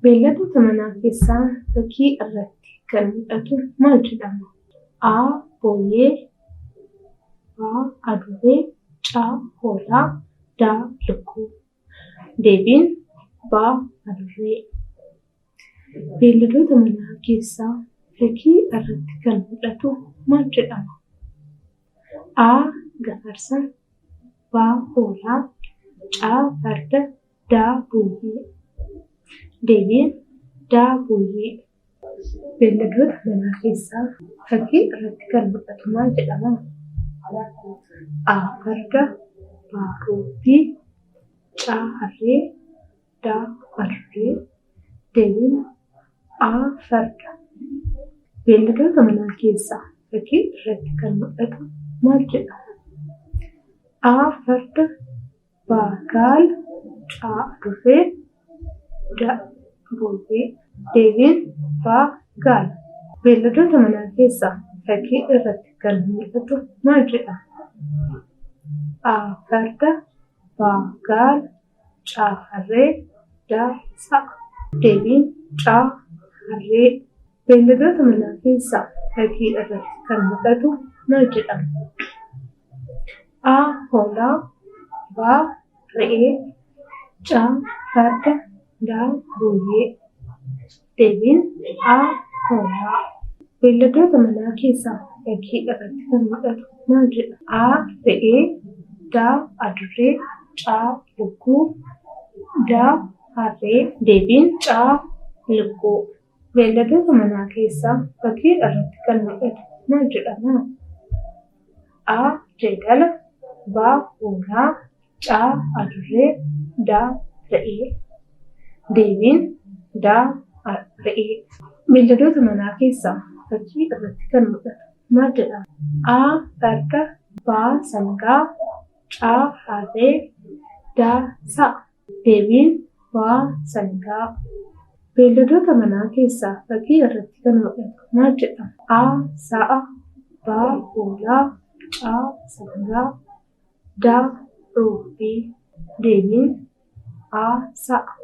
Beeyladoota manaa keessaa fakkii irratti kan mul'atu maal jedhama? A. Booyyee B. Adurree C. Hoolaa D. Lukkuu. Deebiin B. Adurree. Beeyladoota manaa keessaa fakkii irratti kan mul'atu maal jedhama? A. Gafarsa B. Hoolaa C. Farda D. Booyyee. Deebiin D. Booyyee. Beeyladoota manaa keessaa fakkii irratti kan mul'atu maal jedhama? A. Farda B. Roobbii C. Harree D. Adurree. Deebiin A. Farda. Beeyladoota manaa keessaa fakkii irratti kan mul'atu maal jedhama? A. Farda B. Gaala C. Adurree D. Booyyee. Deebiin B. Gaala. Beeyladoota manaa keessaa fakkii irratti kan mul'atu maal jedhama? A. Farda B. Gaala C. Harree D. Sa'a. Deebiin C. Harree. Beeyladoota manaa keessaa fakkii irratti kan mul'atu maal jedhama? A. Hoolaa B. Re'ee C. Farda D. Booyyee. Deebiin A. Hoolaa. Beeyladoota manaa keessaa fakkii irratti kan mul'atu maal jedhama? A. Re'ee D. Adurree C. Lukkuu D. Harree. Deebiin C. Lukkuu. Beeyladoota manaa keessaa fakkii irratti kan mul'atu maal jedhama? A. Jeedala B. Hoolaa C. Adurree D. Re'ee. Deebiin D. Re'ee. Beeyladoota manaa keessaa fakkii irratti kan mul'atu maal jedhama? A. Farda B. Sangaa C. Harree D. Sa'a. Deebiin B. Sangaa. Beeyladoota manaa keessaa fakkii irratti kan mul'atu maal jedhama? A. Sa'a B. Hoolaa C. Sangaa D. Roobbii. Deebiin A. Sa'a.